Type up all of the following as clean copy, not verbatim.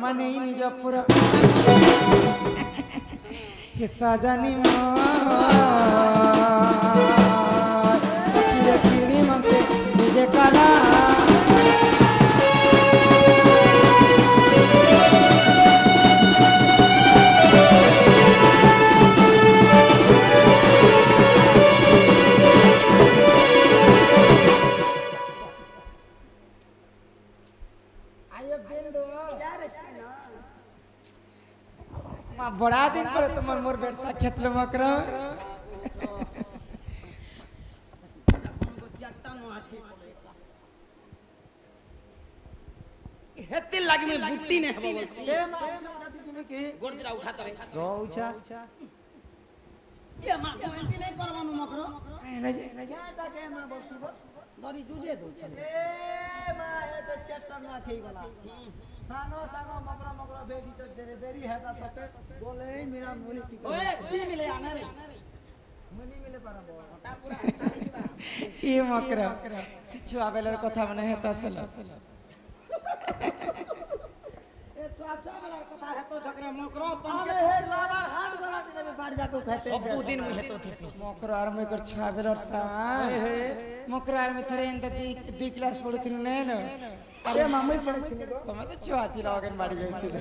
ମାନେ ନିଜ ପୁରା हिस्सा जानी सखीरे किणी मते निजे करा बड़ा दिन पर तुम्हार मोर बेट साक्षात लो मकरा हेती लागी में बुट्टी ने हबो बोलसी ए मां की गोड़जरा उठा तरे रोचा ये मां को एंती नहीं करवानु मकरो लजा के मां बसबो दरी जुजे दो ए मां ए तो चट्टा ना थई गला सानो सानो मकरा मकरा बेटी तो तेरे बेरी है का सके बोले मेरा मुनी टिक ओए सी मिले आना रे मुनी मिले परबो ओटा पूरा ई मकरा सिछुआ बेलर कथा मने हेता सल ए चाचा वाला कथा है तो झगड़ा मकरो तुम अबे हे लाबार हाथ गला दिन में बाड़ जाको खेते सब दिन में हेतो थीसी मकरा आर में कर छुआ बेलर सा मकरा आर में थरे इंत दी क्लास पढुथिन ने न अरे मामई पढुथिन गो तमे तो छुआ थी लगन बाड़ी जाइथिल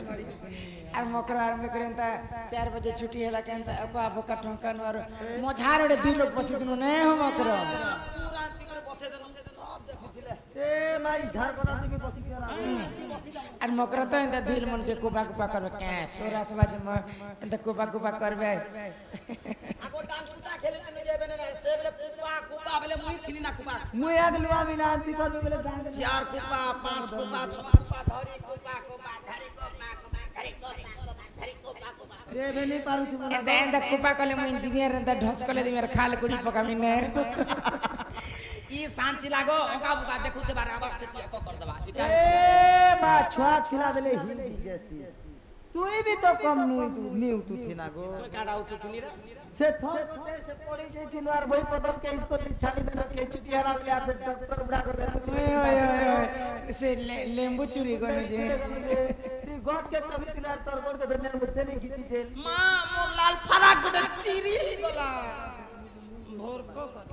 आर मकरा आर में करंता 4 बजे छुट्टी होला केंता अका भोका ठंका और मझार रे दी लोग बसी दिनु ने हो मकरा पूरा टिकर बसे देनु सब देखुथिले ए मारी झार बना दी बसी करा आर मकरा तो इंत दिल मन के कुबा कुबा करबे के सोरा सबाज में इंत कुबा कुबा करबे आगो डांस कुता खेले तने जेबे ने से बेले कुबा कुबा बेले मुई थिनी ना कुबा मुई आग लुआ बिना अंति कर बेले डांस 4 कुबा 5 कुबा 6 कुबा धरी कुबा कुबा धरी कुबा कुबा धरी कुबा कुबा जेबे नहीं पारु थी इंत कुबा कले मुई इंजीनियर इंत ढस कले दी मेरे खाल कुड़ी पका मिने ई शांति लागो ओका बुका देखुते बारे आवाज खेती एको कर देबा ए मा छुआ थिला देले हिल जैसी तुई भी तो कम न्यू तू थी ना गो कोई काडा उतु थिनी रे से थोर कोटे से पड़ी जई थी और भाई पदम के इसको छाली दे के चुटी हरा ले आते डॉक्टर बुढ़ा कर ले ओए से लेंबू चुरी गन जे ती गज के कभी तिनार तोर कोन के धन्य मुद्दे नहीं खींची जेल मां मोर लाल फराक गोटे चिरी गला भोर को कर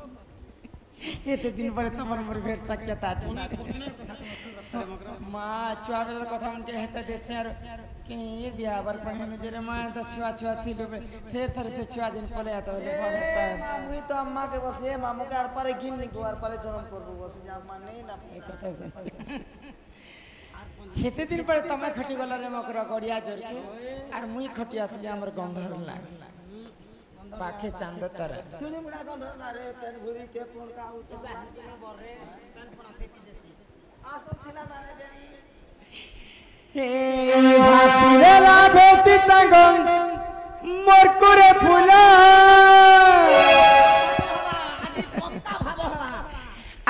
एते दिन पर तमर मोर भेट साक्षात आछि मां चुआबेर कथा मन के हेता देसे और के ये बियाबर पहन जे रे मां त छुआ छुआ थिलो फिर थरे से छुआ दिन पले आता बोले पड़ता मुई तो अम्मा के बस ए मामू के आर पारे गिन नि गोर पारे जन्म करबो बस जा मां नहीं ना एक कथा से हेते दिन पर तमे खटी गला रे मकरा गड़िया जर के आर मुई खटिया से हमर गंधर लाग पाखे चांद तर सुनी मुड़ा गंधर ना रे पेन भूरी के कोन का उत बरे पेन पना थेती देसी आसो थिला ना रे देरी हे भातीरे राधे सीतागम मोर करे फुला आदि पत्ता भाव हवा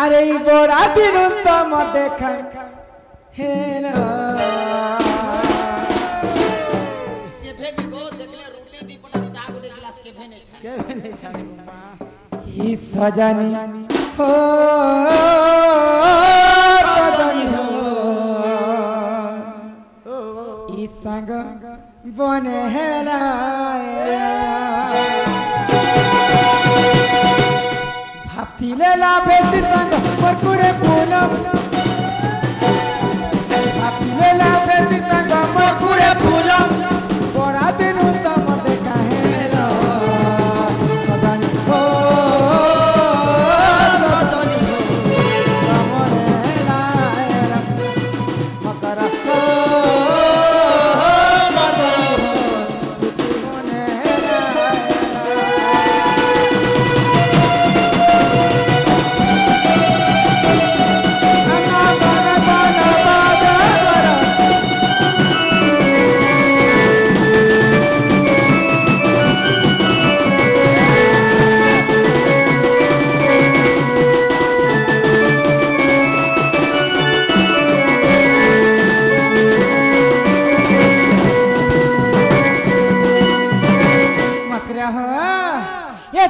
अरे बड़ा दिन तो म देखा हे ना ये भेबी गो देखले रोटी दी पना चा गोटे गिलास के भेने छानी ही सजनी हो सजनी हो ई संग बने हेला भापतिले लाभे संग मरकुरे पूनम भापतिले लाभे संग मरकुरे पूनम बड़ा दिन उत्तम देखा हेला सजनी हो सजनी हो बने हेला मकरा हो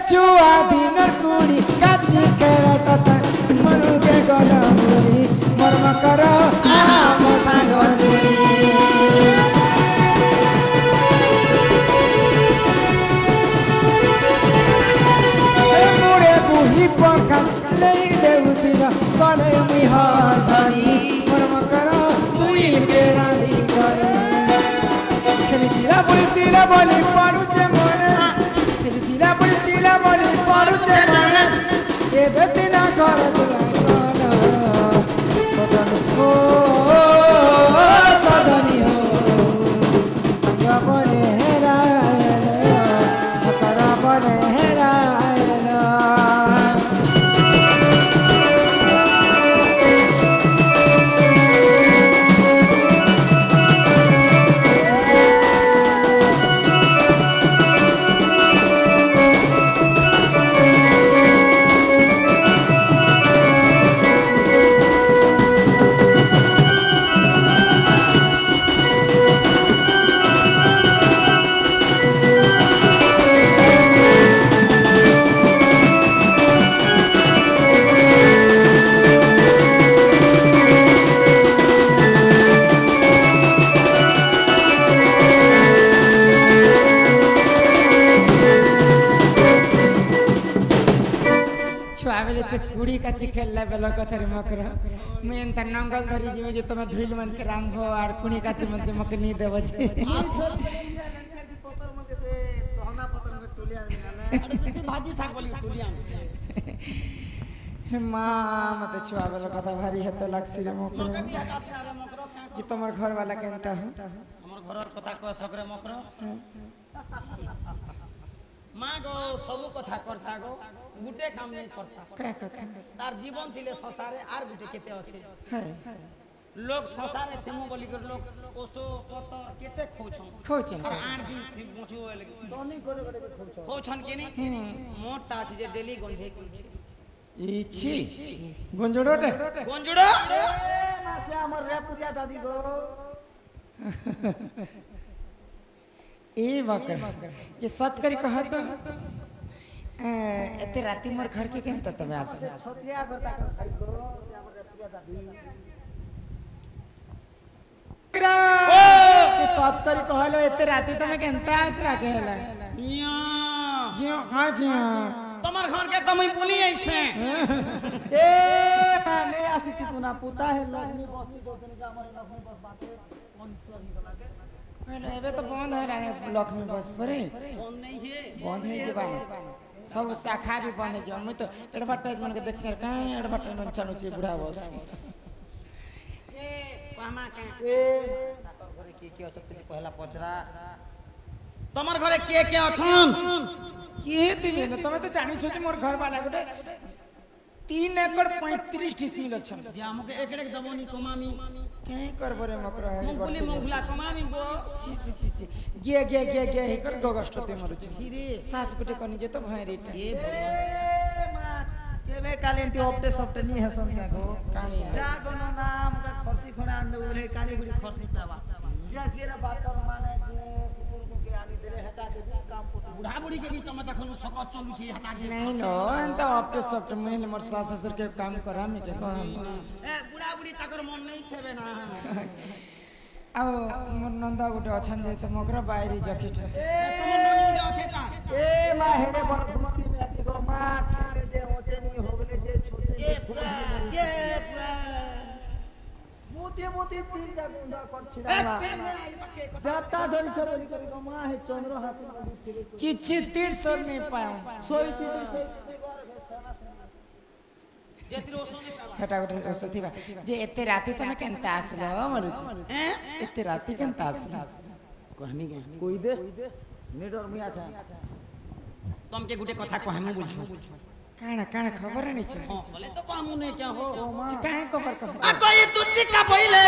चुआ दिनर कुड़ी काची केरा कथा मनु के गला मुरी मर्म करो आ मो सांग धरी हो धरी कर्म करो तुई के रानी करे खेलतीला बोली पड़ुचे मने खेलतीला बोली पड़ुचे मने ए बेसिना कर सदन हो सदनी हो संग बने हेरायलो करा बने हेरायलो से कुड़ी काची खेलला बेल कथारे मकर मैं एंता नंगल धरी जिमे जे तमे धुइल मन के राम हो और कुड़ी काची मन के मके नी देव छे पतर मन के से तहना पतर में टोलिया में अरे तू भाजी साग बोली टोलिया मां मते छुआ बेल कथा भारी है तो लागसी रे मकर जी तमर घर वाला केनता हो हमर घरर कथा कह सकरे मकर मां गो सब कथा करता गो गुटे काम नहीं करता काय कथा तार जीवन थिले संसारे आर गुटे केते अछि है लोग संसारे थेमो बोली कर लोग ओसो पतर केते खोछन और आठ दिन मोठो लगे दोनी करे करे खोछन के नहीं मोटा अछि जे डेली गंजे कुछ इछि गंजड़ोटे गंजड़ो ए मासे हमर रे पूजा दादी गो ए मकर जे सत करी कहत एते राती मोर घर के केनता तबे आस छतिया करता खाई गो से हमर रे पूजा दादी के सत करी कहलो एते राती तमे केनता आसवा केला मिया जियो हां जियो तमर घर के तमई बोली ऐसे ए माने आसी तू ना पुता है लग्नी बस्ती दोतनी का हमर लग्नी बस बाटे कौन सर निकला के एबे तो बंद है रानी लक्ष्मी बस परे कौन नहीं है बंद है के बाने सब शाखा भी बंद है जन में तो एडवर्टाइजमेंट के देख सर का एडवर्टाइजमेंट चालू छे बुढ़ा बस ए पामा का ए तोर घरे के अछत के पहला पचरा तमर घरे के अछन के दिबे न तमे तो जानि छ मोर घर वाला गोटे 3 एकड़ 35 डिसमिल छन जे हमके एकड़े दबोनी कमामी के करबो रे मकर है मुंगली मुंगला कमामी गो छी छी छी छी गे हे कर गगस्ट ते मरु छी रे सास गुटे कनी जे तो भय रेट ए ए मा केबे कालेंती ऑप्टे सॉफ्टे नी हसन का गो कानी जा गोनो नाम का खरसी खणा आंदे बोले काली गुडी खरसी पावा जे सेरा बात कर माने कुकुर को के आनी देले हटा दे काम को बुढ़ा बुढ़ी के भी तमे तखन सकत चलू छी हटा दे नहीं नो अंत ऑप्टे सॉफ्ट में मोर सास ससुर के काम करा में के कहम ए बुढ़ा बुढ़ी तकर मन नहीं थेबे ना अब मोर नंदा गुटे अछन जे तो मकरा बाहरी जखिट तमर ननी उडे अछे ता ए मा हेले बड़ दुस्ती में आती गो मा खेले जे होते नी हो गले जे छोटे ए बुआ मोती मोती तीन का गुंडा कर छिड़ावा जाता धरी छ बोली कर गो मा है चंद्र हाथी में खेले किछि 300 नहीं पाऊं सोई ती घर है सोना सोना जेतिरो सोने का हटा गुटे ओसथि बा जे एते राती तमे केनता आसलो मरु छी हैं एते राती केनता आसलो कहमी के कोई दे नेडर मिया छ तुम के गुटे कथा कहमु बुझछु काना खबर नहीं छ हां बोले तो कामू ने क्या हो काहे खबर कह आ कोई तुति का पहिले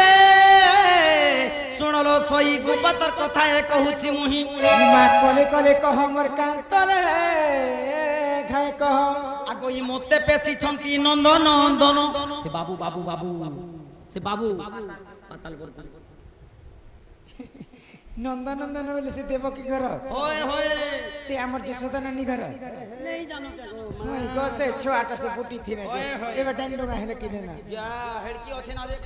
सुनलो सोई गुबतर कथा ए कहूची मुही मां कोले कह हमर कांतले घाय कह आ कोई मोते पेसी छंती नंदन नंदन से बाबू से बाबू पाताल करता नंदन बोले से देवकी घर होए होए से हमर जसोदा नानी घर नहीं जानो क्या गो नहीं गो से छोटा से बूटी थी ने ओए होए। एबे टाइम डोगा हेले किने ना जा हेड़की अछि ना देख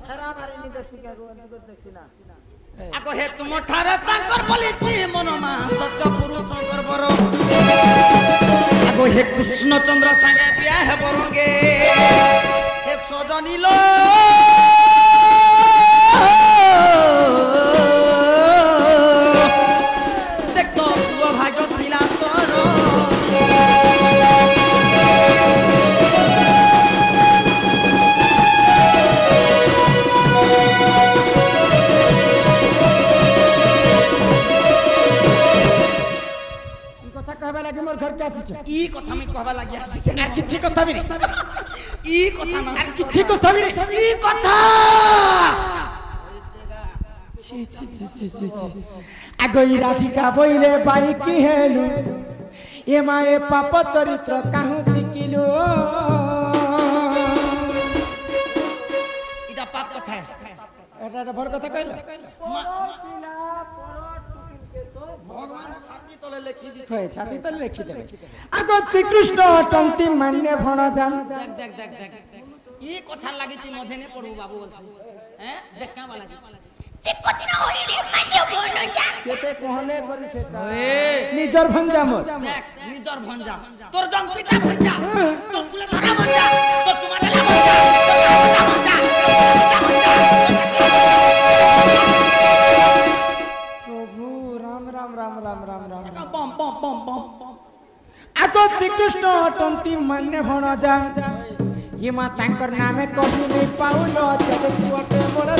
खराब आरे नी देखसी का गो नी देखसी ना आको हे तुम ठारे तांकर बोलिछि मनमा सत्य पुरुषंकर बर आको हे कृष्ण चंद्र संगे बियाह हे बरंगे हे সজনী লো দেখতো পুরো ভাগ্য ଥିଲା তোর কথা কহবা লাগি মোর ঘর কে আসিছ ই কথা আমি কহবা লাগি আসিছে আর কিছু কথা বি নাই ই কথা না আর কিছু কথা বি নাই ই কথা ছি ছি ছি ছি ছি ছি আগই রাধিকা বইলে বাই কি হেলু এ মায়ে পাপ চরিত্র কাহু শিখিলু এটা পাপ কথা এটা বড় কথা কইল ভগবান ছাতি তলে লেখি দিছে ছয় ছাতি তলে লিখি দেবে আগো শ্রীকৃষ্ণ টন্তি মান্য ভণ জান দেখ দেখ দেখ দেখ ই কথা লাগি তুই মঝে নে পড়ু বাবু বলছি হ্যাঁ দেখ কেমন লাগি কেতে কোহলে করি সেটা এ নিজর ভঞ্জা মোর দেখ নিজর ভঞ্জা তোর জং পিতা ভঞ্জা তোর কুলে ধরা ভঞ্জা তোর চুমালা ভঞ্জা তোর ভঞ্জা প্রভু রাম রাম রাম রাম রাম রাম বম বম বম বম আগো শ্রীকৃষ্ণ টন্তি মান্য ভণ জান ইমা তাঙ্কর নামে কহি নাই পাউল জগ তুতে বড়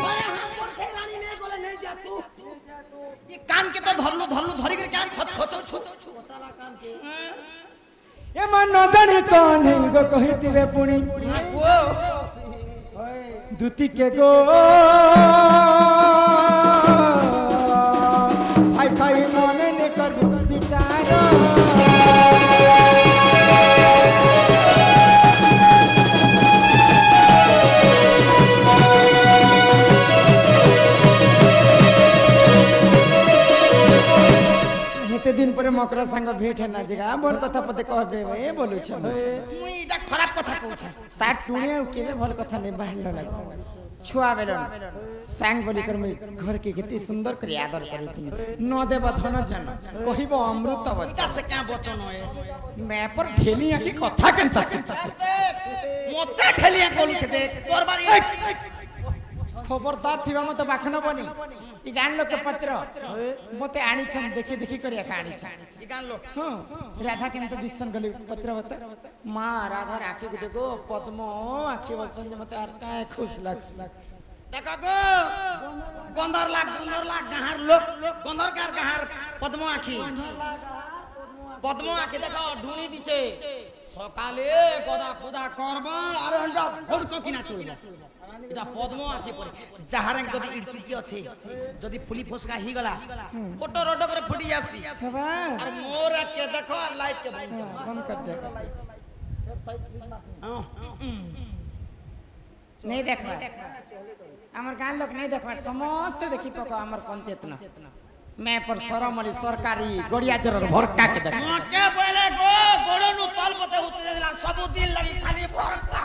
अरे हम मोर खेरानी ने गोले नहीं जा तू ये कान के तो धरलू धरलू धरी के कान खच खचो छु এমা ন জানি কোন হেই গো কহিতিবে পুনি ओ দুতি কে গো ভাই ভাই মনে নে করবু বিচার हेते दिन पर मकरा संग भेट है ना जगह बोल कथा पते कहबे ए बोलु छ मुई इटा खराब कथा कहू छ ता टुणे केबे भल कथा नै बाहल लाग छुआ बेलन सांग बोली कर मैं घर के केते सुंदर कर आदर करती न देब धन जन कहिबो अमृत इटा वचन से क्या वचन होए मैं पर ढेलिया की कथा केनता से मोते ठेलिया कोलू छ देख तोर बारी खबरदार थिबा मते बाखन बनी ई गान लोग के पत्र मते आनी छन देखि देखि करिया का आनी छन ई गान लो हां राधा केनता दिसन गली पत्र बता मां राधा राखी गुटे गो पद्म आखी बसन जे मते आर काय खुश लगस देखो गो गंधर लाग गहार लोक गंधर कार गहार पद्म आखी देखो ढूंढी दिचे सकाले गदा खुदा करबा আর হন্ডা ফড়কো কিনা চলবা এটা পদ্ম আখি পরে যাহারে যদি ইড়কি আছে যদি ফুলি ফসকা হি গলা ফটো রড করে ফুটি যাসি बाबा আর মোর কে দেখো আর লাইট কে बंद कर दे नहीं देखबा हमर गान लोग नहीं देखबा समस्त देखि पको हमर पंचायत न मैं पर सरमली सरकारी गड़िया जरर भरका के देख मके बोले गो गोड़ो नु तल पते उते देला सब दिन लगी खाली भरका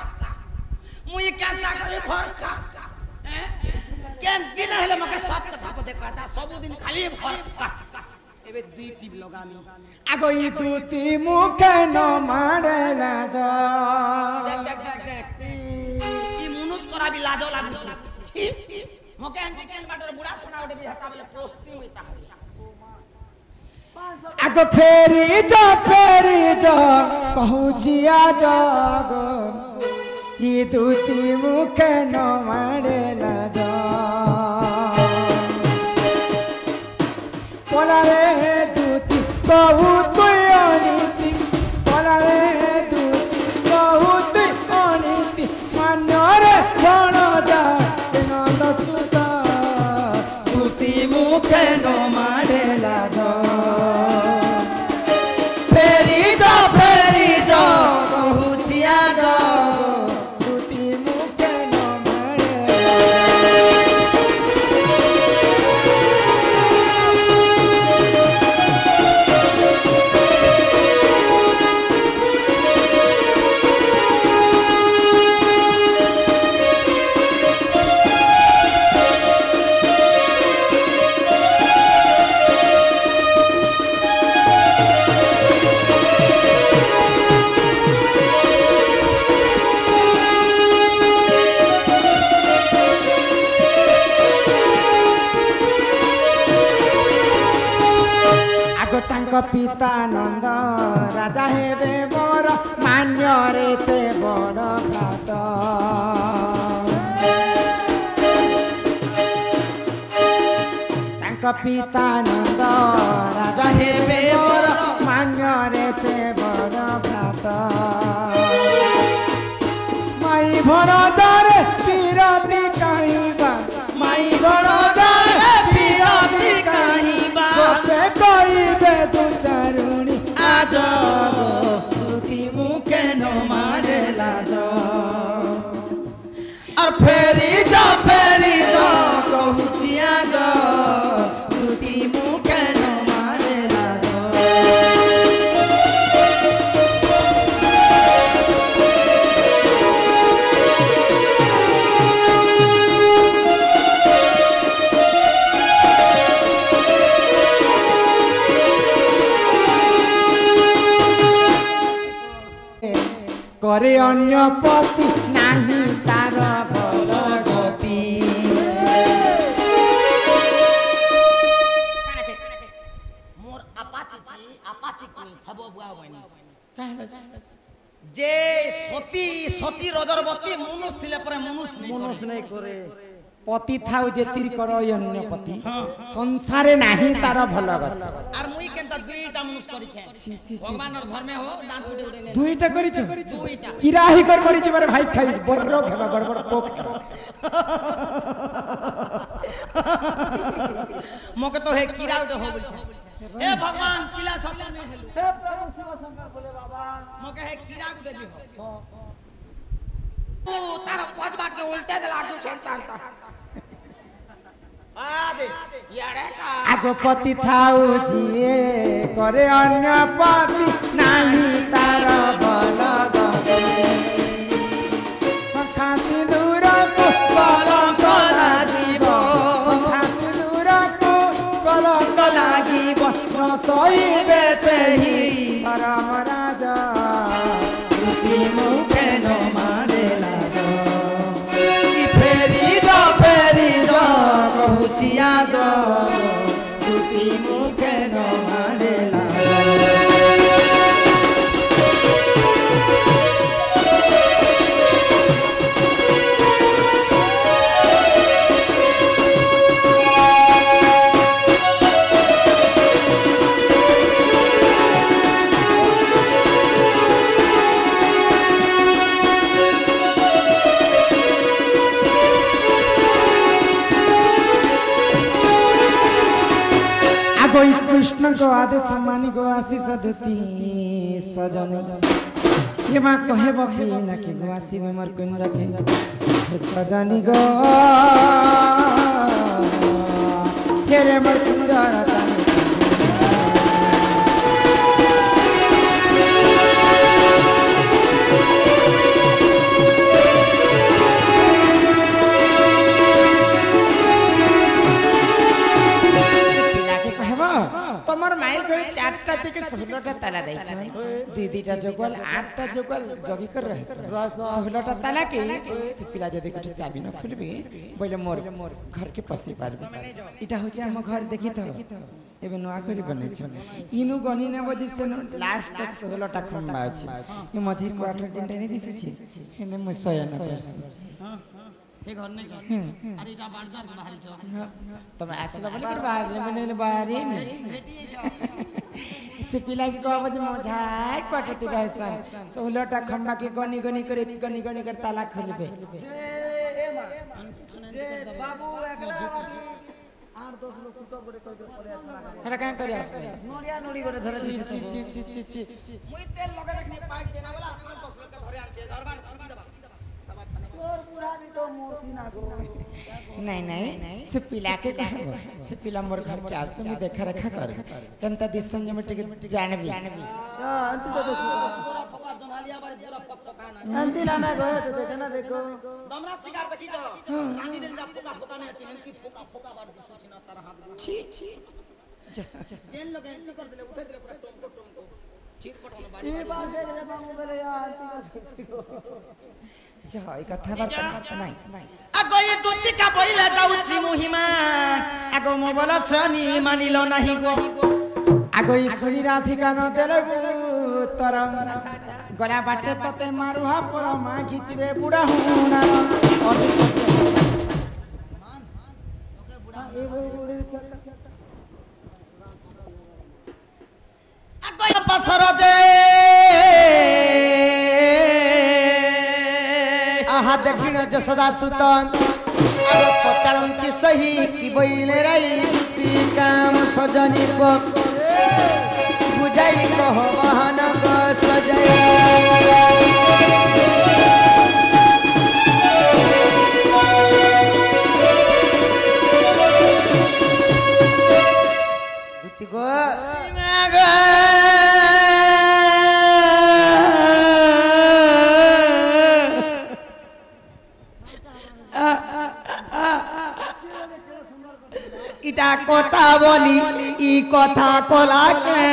मुई केनता करी भरका केन दिन हेले मके सात कथा पते कहता सब दिन खाली भरका एबे दुई टीप लगामी आगो ई दूती मुखे न मारेला जा देख ई मुनुस करा भी लाजो लागु छी मके हंती केन बाटर बुढ़ा सोना उठे भी हता बेले पोस्ती होइता आगो फेरी जा पहुँचिया जागो ई दूती मुखे न मारेला जा बोला रे दूती कहू तू अनीति बोला रे दूती कहू तू अनीति मान्य रे गण जा से नंद सुता दूती मुखे न मारेला जा फेरी जा पहुँचिया जा दूती मुखे न मारेला ପିତାନନ୍ଦ ରାଜା ହେବେ ମୋର ମାନ୍ୟରେ ସେ ବଡ଼ ଭ୍ରାତ ତାଙ୍କ ପିତାନନ୍ଦ ରାଜା ହେବେ ମୋର ମାନ୍ୟରେ ସେ ବଡ଼ ଭ୍ରାତ ମାଇ ଭଣଜାରେ ବିରତି କାହିଁବା माई बड़ोदारे बिरती काहिबा गोपे कहिबे दु चारुणी आज तुती मुखे न मारे लाज और फेरी जा कहूची आज तुती मुखे न मारे लाज करे अन्य पति नाही तार भल गति मोर आपाति कोनी थबो बुआ होइनी जे सती रजरवती मनुष थिले परे मनुष नहीं करे पति थाउ जेतिर कर अन्य पति संसारे नाही तार भल गति आर मुई केनता दुईटा मनुष करी छे भगवान और धर्मे हो दांत उठे उठे ने दुईटा करिछ दुईटा किराही कर करिछ मारे भाई खाई बड़रो खेबा गड़बड़ पोक मोके तो हे कीड़ा उठे हो बोल छे हे भगवान किला छत में हेलु हे प्रभु शिव शंकर बोले बाबा मोके हे कीड़ा उठे भी हो तू तार पांच बाट के उल्टे दे लाडू छंता आ दे यारे का आगो पति थाउ जिए करे अन्य पति नाही तार भल गति सखा सिंदूर को कलंक लागिब सखा सिंदूर को कलंक लागिब रसोइबे सेही धर्म राजा तुती मुखे न मारे लाज कि फेरी जा कहूची आज तुती मुखे न मारे लाज कोई कृष्ण को आदेश मानी को आशीष दुती सजन ये माँ कहे बपी ना कि गो आसी में मर कुंज के सजनी गो केरे मर कुंज रातानी तमर माइल करे 4टा থেকে 16টা তালা দেইছ দিদিটা জগল 8টা জগল জগি कर रहे 16টা তালা के से पिला जदि कोठी चाबी न खुलबे बोले मोर घर के पसी पारबे इटा होचे हम घर देखि त एबे नवा करी बनै छ इनु गनी ने बजे से लास्ट तक 16टा खंबा अछि ये मझिर क्वार्टर जिनटा नै दिसु छी हेने म सयन करसी हे घर नै घर अरे इटा बारदार के बाहरी छ तमे आसला बोले कि बाहर ले बने बाहर ही नहीं भेटी छ से पिला के कहब जे मोझाय पटती रहसन 16टा खंबा के गनी गनी कर ताला खोलबे ए मां जे बाबू एकला 8-10 लोग कुका गोटे कर पड़े हेरा का करी आसबे नोड़ी गोटे धरे ची मुई तेल लगे रखनी पाइप देना वाला 8-10 लोग के धरे आन छे दरबार खुदी दबा और पूरा भी तो मोसी ना गो नहीं से पिला के कहब से पिला मोर घर के आसबे में देखा रखा कर तंता दिस संग में टिक जानबी अंति तो देखो पूरा पका जमालिया बारी पूरा पका ना अंति ना गयो तो देखे ना देखो दमरा शिकार देखी जो रानी दिन जा पका ने अछि इनकी पका बार दिसु ना तारा हाथ छी जेन लोग एंटी कर देले उठे देले पूरा टोमको चीर पटल बाड़ी ये बात देख रे बाबू बोले यार अंति को जा ई कथा बात नहीं आगो ये दूती का बोइला जाउची मुहिमा आगो मोबाइल सनी मानिलो नाही गो আগই শুনি রাধিকা ন দেলে তরম গলা বাটে ততে মারুহা পরমা খিচিবে বুড়া হুনা অর্জুন আগই পাছর যে আহা দেখিন যশোদা সুতন আর পচারন্তি সহি কি বইলে রাই দুতি কাম সজনী কো বুঝাই কহ বহন গো সজয় দুতি গো ইটা কথা বলি ই কথা কলা কে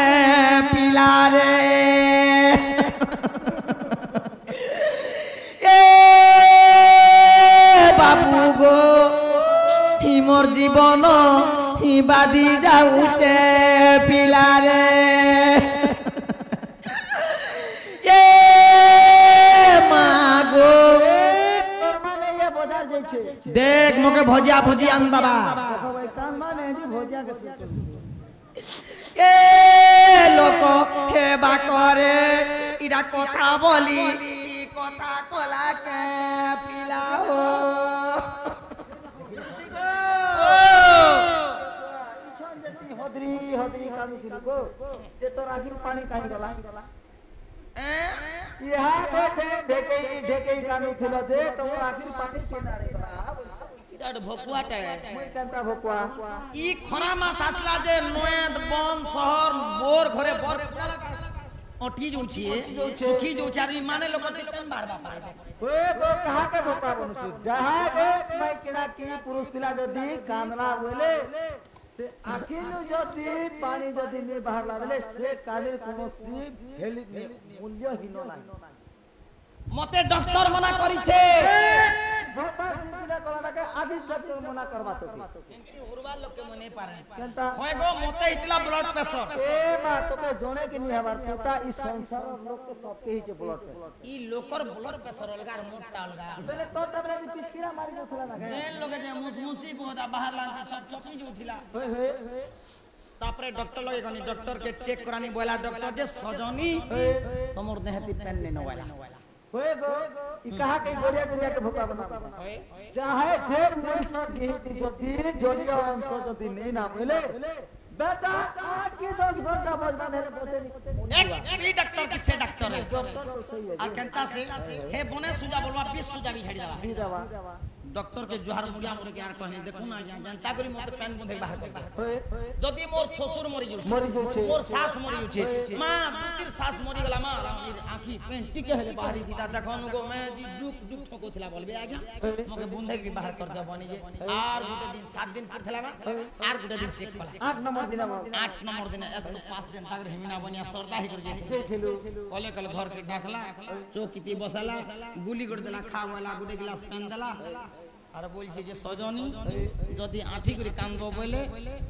পিলারে এ বাবু গো হি মোর জীবন হি বাদি যাউছে পিলারে এ মা গো মানে এ বোঝার যাইছে দেখ মোকে ভজিয়া ভজি আনদাবা ভাই কান মানে যে ভজিয়া কে এ লোক হেবা করে ইটা কথা বলি ই কথা কলা কে পিলাও ইছন যেতি হদরি হদরি কানু ছিল গো যে তোর আখির পানি কাহি গলা ইহা দেখে ঢেকেই ঢেকেই কানু ছিল যে তোর আখির পানি কিনারে গলা ইটা ভকুয়াটা মই কান্তা ভকুয়া ই খরা মাছ আসলা যে নয়েদ বন শহর বোর ঘরে বর অটি যাଉଛି সুখী যাଉଛି আর মানে লোক পেন বারবা পারে ওয়ে গো কাহা কে ভকুয়া বনছু যাহা গো মাই কিনা কি পুরুষ পিলা যদি কান্দলা বলে সে আখিনু যদি পানি যদি নে বাহারলা বলে সে কালের কোনো সি মূল্যহীন নাই মতে ডক্টর মনা করিছে ভোপা সিলসিলা করাটাকে আজি ডক্টর মনা করবা তো কিন্তু উরবার লোকে মনে পারে কেনতা হয় গো মতে ইতলা ব্লাড প্রেসার এ মা তোকে জনে কি নি হবার পুতা ই সংসার লোক কে সবকে হিছে ব্লাড প্রেসার ই লোকর ব্লাড প্রেসার অলগা আর মোটা অলগা বেলে তোরটা বেলে দি পিছকিরা মারি যাউতলা না যে লোকে যে মুসমুসি গোদা বাহার লান্তি চকচকি যাউছিলা হই হই তারপরে ডক্টর লগে গনি ডক্টর কে চেক করানি বলা ডক্টর যে সজনী তোমার দেহতি পেন নে নওয়ালা হই গো ই কাহা কে গড়িয়া গড়িয়া কে ভোকা বনা চাহে যে মনুষ্য গিহতি যদি জলীয় অংশ যদি নেই না বলে बेटा 8 की 10 घंटा बजबा धरे पहुंचे एक ही डॉक्टर किसे डॉक्टर है डॉक्टर तो सही है और कहता से हे बने सुजा बोलवा 20 सुजा भी छाड़ी दवा दी दवा डॉक्टर के जोहार मुड़िया मोर के यार कहनी देखो ना जनता करी मत पेन बंधे बाहर कर होए जदी मोर ससुर मरि जउ मरि जउ छे मोर सास मरि जउ छे मां दुतिर सास मरि गला मां आंखी पेन टिके हेले बाहरी थीता देखन गो मैं जी जुक जुक ठोको थिला बोलबे आज्ञा मके बंधे भी बाहर कर दे बनी जे आर गुटे दिन 7 दिन पुरथला ना आर गुटे दिन चेक कला 8 नंबर दिन 8 नंबर दिन एक तो 5 दिन तक हेमिना बनिया सरदा ही कर जे थिलु कले कल घर के डाकला चौकीती बसाला गुली कर देला खावाला गुटे गिलास पेन देला আর বলছি যে সজনী যদি আঠি করে কান্দবো বলে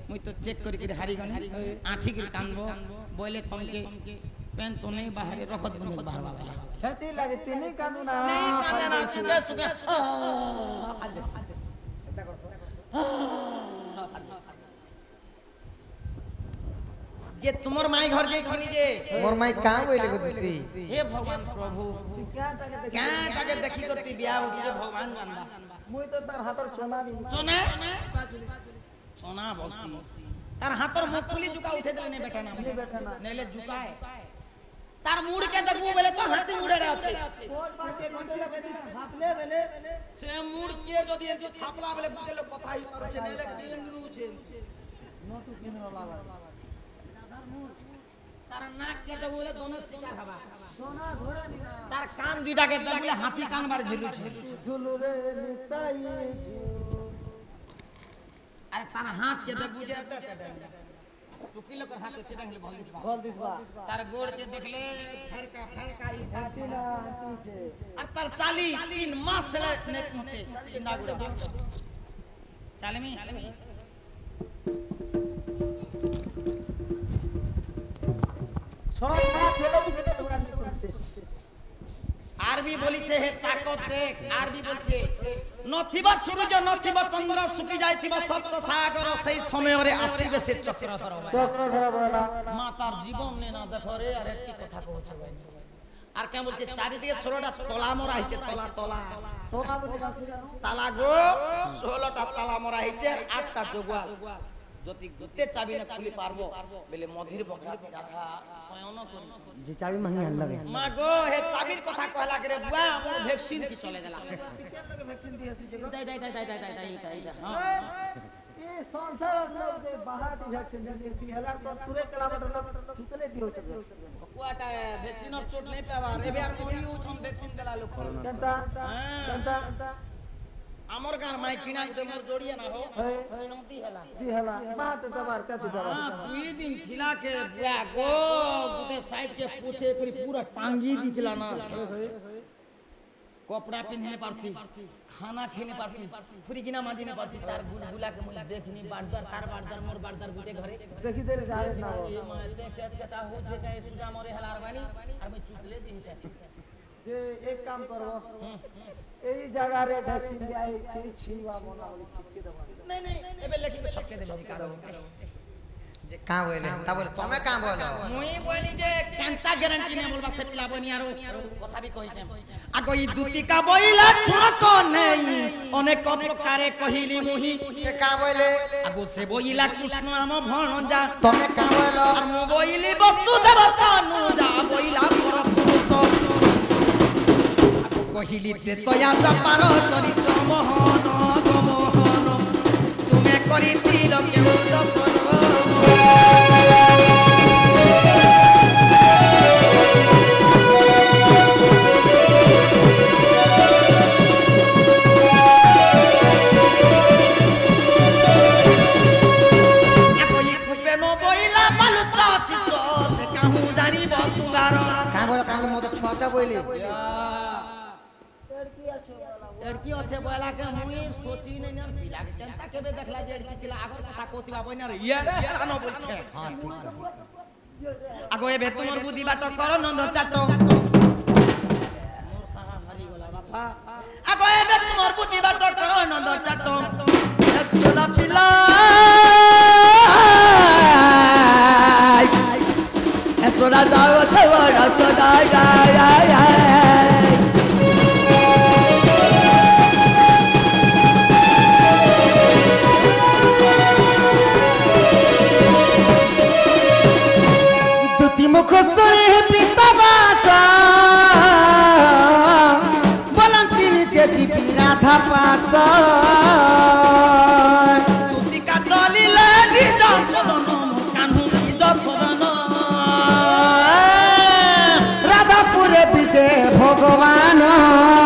মুই তো চেক করি করে হারি গনি আঠি করে কান্দবো বলে তোমাকে পেন তো নেই বাহিরে রখত বন্ধ বাহার বাবা হেতি লাগে তিনি কান্দু না নেই কান্দে না সুগে সুগে যে তোমার মাই ঘর যাই থিনি যে मोर माई काम होइले गो दीदी हे भगवान प्रभु क्या टाके देखी करती बियाह उठी जे भगवान जानबा मुई तो तार हातर सोना भी सोना सोना बक्सी तार हातर मुखली जुका उठे देले ने बेटा ना बेटा ना नेले जुकाए तार मुड़ के देखबो बेले तो हाथी मुड़ेडा আছে कोन बाटे घंटे लगे हापले बेले से मुड़ के যদি এত থাপলা বেলে গুটে লোক কথা হি পারছে নেলে কেন্দ্রু আছে नोटू केंद्र लावा तार नाक केटे बोले दोनों शिकार हवा सोना घोड़ा निका तार कान दुइटा के बोले हाथी कान बार झुलू छे झुलू रे निताई अरे तार हाथ के देख बुझे त तू किलो कर हाथ ते डंगले बोल दिस बा तार गोड़ के देखले फेरका ई हाथी ना हाथी छे और तार चाली 3 मास से ने पहुंचे किंदा गुड़े चाले में সন্ধ্যা ছেলে কি ছেলে তোমরা কি করতে আরবি বলিছে হে তাকত দেখ আরবি বলছে নথিবা সূর্য নথিবা চন্দ্র শুকি যাইতিবা সপ্ত সাগর সেই সময়রে আসিবে সে চক্রধর চক্রধর বলা মাতার জীবন নে না দেখো রে আর একটি কথা কইছে ভাই আর কেন বলছে চারিদিকে 16টা তলা মরা হইছে তলা তলা সোনা বলে গাছি জানো তালা গো 16টা তালা মরা হইছে আর 8টা জোগাল যদি গুতে চাবি না খুলি পারবো বলে মধির বকরাতে রাধা শয়ন করিছ যে চাবি মাহি আন লাগে মা গো হে চাবির কথা কহলা করে বুয়া মোর ভ্যাকসিন কি চলে দেলা ভ্যাকসিন দিয়েছি যে এইটা হ্যাঁ এই সংসার লোক যে বাহাতি ভ্যাকসিন দিয়েছি হেলার পর পুরে কিলোমিটার লোক চুতলে দিও চলে কুয়াটা ভ্যাকসিনর চোট নাই পাবার এবে আর কোন ইউজ হম ভ্যাকসিন দেলা লোক কেনতা কেনতা আমর গার মাই কিনা মোর জড়িয়ে না হো হই নতি হেলা দি হেলা বাহাতে দবার কত দবার দুই দিন থিলা के बुआ गो गुटे साइड के पूछे करी पूरा टांगी दिखला ना कपड़ा पिनने पारती खाना खेने पारती फ्री किना माजिने पारती तार बुलबुला के मुझे देखनी बारदार तार बारदार मोर बारदार गुटे घरे देखि दे जावे ना ए माते कहता हो जे का सुजा मोरे हलार बानी और मैं चुटले दिन चाहे যে এক কাম করব এই জায়গা রে ভ্যাকসিন দেই ছিবা মনা বলি চিপকে দেব नहीं नहीं एबे लेखी को छक्के दे का যে কা বলে তা বলে তুমি কা বলো মুই বলি যে কেনতা গ্যারান্টি নে বলবা সে পিলা বনি আর কথা বি কইছে আগো ই দুতিকা বইলা ছুনক নেই অনেক প্রকারে কহিলি মুহি সে কা বলে আগো সে বইলা কৃষ্ণ আম ভণজা তুমি কা বলো আর মু বইলি বস্তু দেবতা নু যা বইলা পর পুরুষ কহিলি তে তয়া পার চরিত্র মোহন গমোহন তুমি করিছিল কেউ দর্শন কা বলে মত ছটা বইলে लड़की अच्छे बोला के मुई सोची नहीं ना पिला के जनता के बे देखला जे लड़की किला आगर कथा कोतिबा बइना रे ये हेलानो बोलछे हां ठीक आगो एबे तुमर बुद्धि बाट करो नंद चाटो मोर साहा हरी गोला बापा आगो एबे तुमर बुद्धि बाट करो नंद चाटो एक चला